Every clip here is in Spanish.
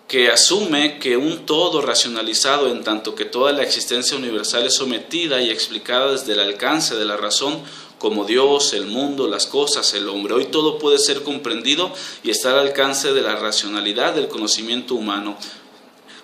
que asume que un todo racionalizado, en tanto que toda la existencia universal es sometida y explicada desde el alcance de la razón, como Dios, el mundo, las cosas, el hombre. Hoy todo puede ser comprendido y está al alcance de la racionalidad del conocimiento humano.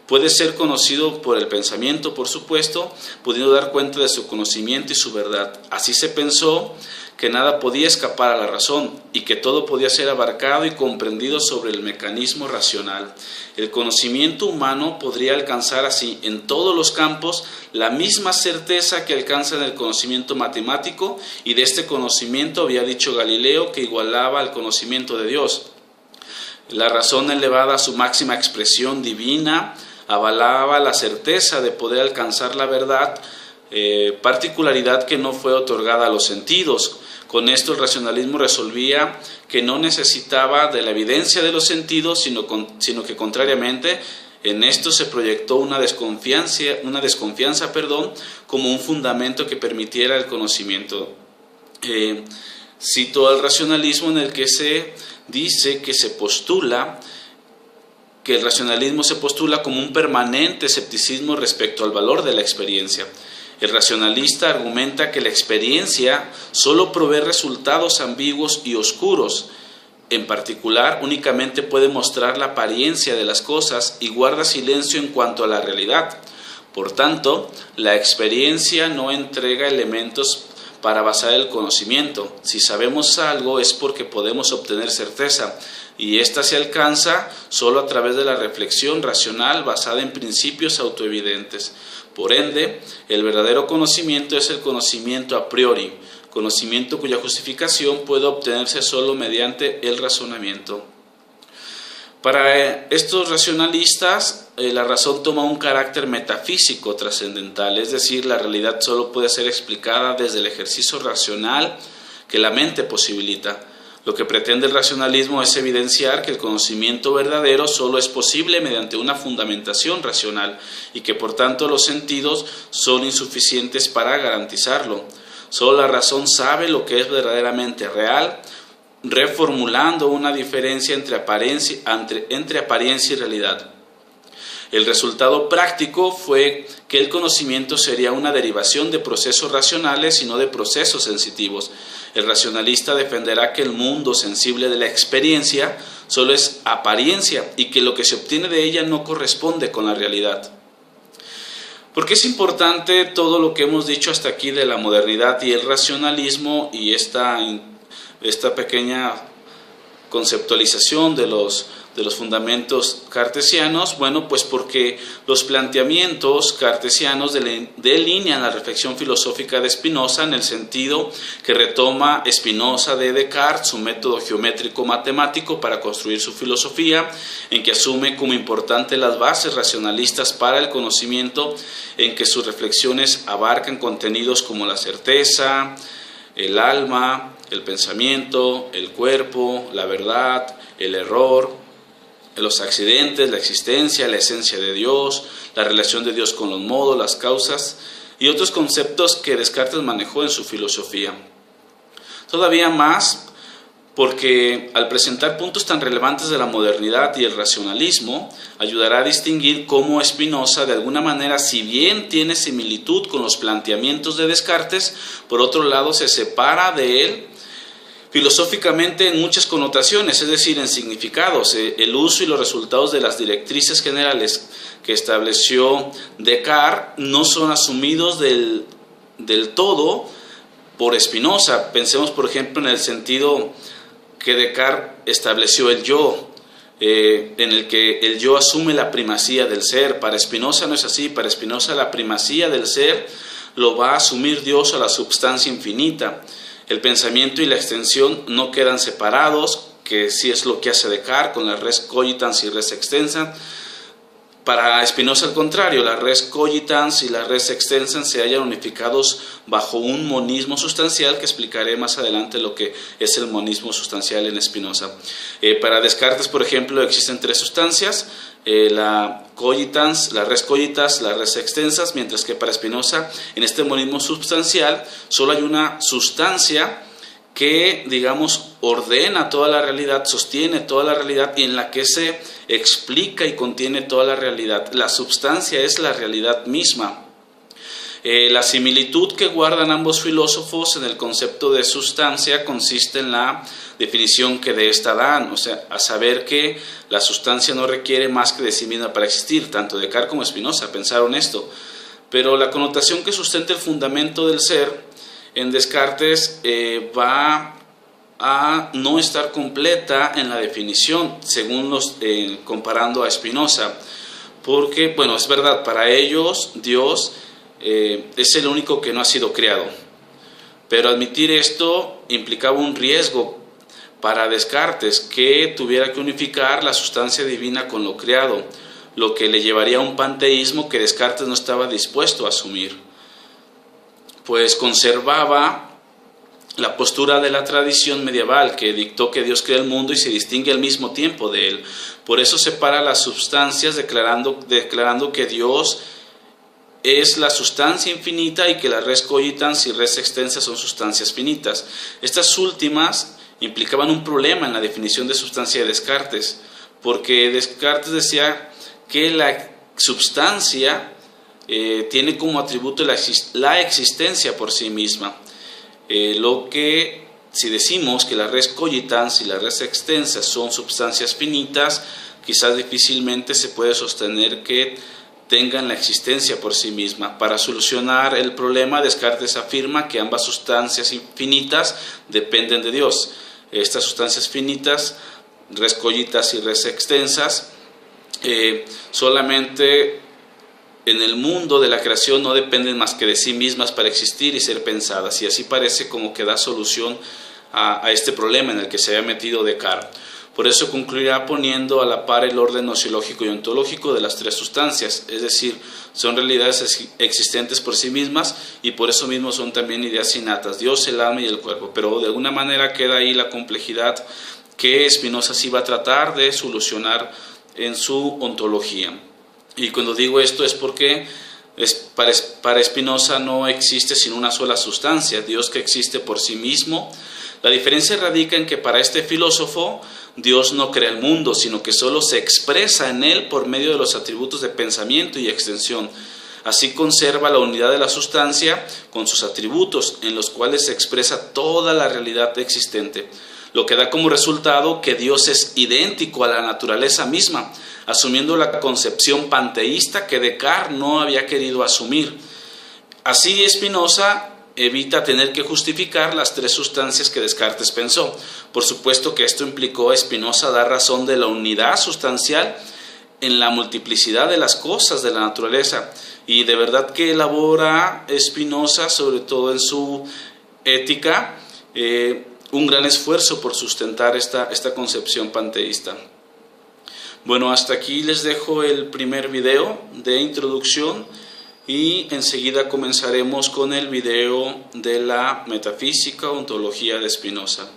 Puede ser conocido por el pensamiento, por supuesto, pudiendo dar cuenta de su conocimiento y su verdad. Así se pensó que nada podía escapar a la razón y que todo podía ser abarcado y comprendido sobre el mecanismo racional. El conocimiento humano podría alcanzar así en todos los campos la misma certeza que alcanza en el conocimiento matemático, y de este conocimiento había dicho Galileo que igualaba al conocimiento de Dios. La razón elevada a su máxima expresión divina avalaba la certeza de poder alcanzar la verdad, particularidad que no fue otorgada a los sentidos. Con esto el racionalismo resolvía que no necesitaba de la evidencia de los sentidos, sino que contrariamente en esto se proyectó una desconfianza, como un fundamento que permitiera el conocimiento. Cito al racionalismo, en el que se dice que el racionalismo se postula como un permanente escepticismo respecto al valor de la experiencia. El racionalista argumenta que la experiencia solo provee resultados ambiguos y oscuros. En particular, únicamente puede mostrar la apariencia de las cosas y guarda silencio en cuanto a la realidad. Por tanto, la experiencia no entrega elementos para basar el conocimiento. Si sabemos algo es porque podemos obtener certeza, y ésta se alcanza solo a través de la reflexión racional basada en principios autoevidentes. Por ende, el verdadero conocimiento es el conocimiento a priori, conocimiento cuya justificación puede obtenerse solo mediante el razonamiento. Para estos racionalistas, la razón toma un carácter metafísico trascendental, es decir, la realidad solo puede ser explicada desde el ejercicio racional que la mente posibilita. Lo que pretende el racionalismo es evidenciar que el conocimiento verdadero solo es posible mediante una fundamentación racional y que por tanto los sentidos son insuficientes para garantizarlo. Solo la razón sabe lo que es verdaderamente real, reformulando una diferencia entre apariencia y realidad. El resultado práctico fue que el conocimiento sería una derivación de procesos racionales y no de procesos sensitivos. El racionalista defenderá que el mundo sensible de la experiencia solo es apariencia y que lo que se obtiene de ella no corresponde con la realidad. ¿Por qué es importante todo lo que hemos dicho hasta aquí de la modernidad y el racionalismo y esta pequeña conceptualización de los fundamentos cartesianos? Bueno, pues porque los planteamientos cartesianos delinean la reflexión filosófica de Spinoza en el sentido que retoma Spinoza de Descartes, su método geométrico matemático para construir su filosofía, en que asume como importante las bases racionalistas para el conocimiento, en que sus reflexiones abarcan contenidos como la certeza, el alma, el pensamiento, el cuerpo, la verdad, el error, los accidentes, la existencia, la esencia de Dios, la relación de Dios con los modos, las causas y otros conceptos que Descartes manejó en su filosofía. Todavía más, porque al presentar puntos tan relevantes de la modernidad y el racionalismo, ayudará a distinguir cómo Spinoza, de alguna manera, si bien tiene similitud con los planteamientos de Descartes, por otro lado se separa de él filosóficamente en muchas connotaciones, es decir, en significados. El uso y los resultados de las directrices generales que estableció Descartes no son asumidos del todo por Spinoza. Pensemos, por ejemplo, en el sentido que Descartes estableció el yo, en el que el yo asume la primacía del ser. Para Spinoza no es así. Para Spinoza la primacía del ser lo va a asumir Dios a la substancia infinita. El pensamiento y la extensión no quedan separados, que sí es lo que hace Descartes con la res cogitans y res extensans. Para Spinoza, al contrario, la res cogitans y la res extensans se hallan unificados bajo un monismo sustancial, que explicaré más adelante lo que es el monismo sustancial en Spinoza. Para Descartes, por ejemplo, existen tres sustancias, la cogitans, la res cogitas, la res extensas, mientras que para Spinoza, en este monismo sustancial, solo hay una sustancia que, digamos, ordena toda la realidad, sostiene toda la realidad y en la que se explica y contiene toda la realidad. La substancia es la realidad misma. La similitud que guardan ambos filósofos en el concepto de sustancia consiste en la definición que de esta dan, o sea, a saber que la sustancia no requiere más que de sí misma para existir. Tanto Descartes como Spinoza pensaron esto, pero la connotación que sustenta el fundamento del ser en Descartes va a no estar completa en la definición, según comparando a Spinoza, porque, bueno, es verdad, para ellos Dios es el único que no ha sido creado, pero admitir esto implicaba un riesgo para Descartes, que tuviera que unificar la sustancia divina con lo creado, lo que le llevaría a un panteísmo que Descartes no estaba dispuesto a asumir, pues conservaba la postura de la tradición medieval que dictó que Dios crea el mundo y se distingue al mismo tiempo de él. Por eso separa las sustancias declarando que Dios es la sustancia infinita y que la res cogitans y res extensas son sustancias finitas. Estas últimas implicaban un problema en la definición de sustancia de Descartes, porque Descartes decía que la substancia tiene como atributo la existencia por sí misma, lo que si decimos que la res cogitans y la res extensas son sustancias finitas, quizás difícilmente se puede sostener que tengan la existencia por sí misma. Para solucionar el problema, Descartes afirma que ambas sustancias infinitas dependen de Dios. Estas sustancias finitas, res cogitas y res extensas, solamente en el mundo de la creación no dependen más que de sí mismas para existir y ser pensadas, y así parece como que da solución a este problema en el que se había metido Descartes. Por eso concluirá poniendo a la par el orden nociológico y ontológico de las tres sustancias, es decir, son realidades existentes por sí mismas y por eso mismo son también ideas innatas, Dios, el alma y el cuerpo, pero de alguna manera queda ahí la complejidad que Spinoza sí va a tratar de solucionar en su ontología. Y cuando digo esto es porque para Spinoza no existe sino una sola sustancia, Dios que existe por sí mismo. La diferencia radica en que para este filósofo Dios no crea el mundo, sino que solo se expresa en él por medio de los atributos de pensamiento y extensión. Así conserva la unidad de la sustancia con sus atributos, en los cuales se expresa toda la realidad existente, lo que da como resultado que Dios es idéntico a la naturaleza misma, asumiendo la concepción panteísta que Descartes no había querido asumir. Así Spinoza evita tener que justificar las tres sustancias que Descartes pensó. Por supuesto que esto implicó a Spinoza dar razón de la unidad sustancial en la multiplicidad de las cosas de la naturaleza, y de verdad que elabora Spinoza, sobre todo en su ética, un gran esfuerzo por sustentar esta concepción panteísta. Bueno, hasta aquí les dejo el primer video de introducción y enseguida comenzaremos con el video de la metafísica, ontología de Spinoza.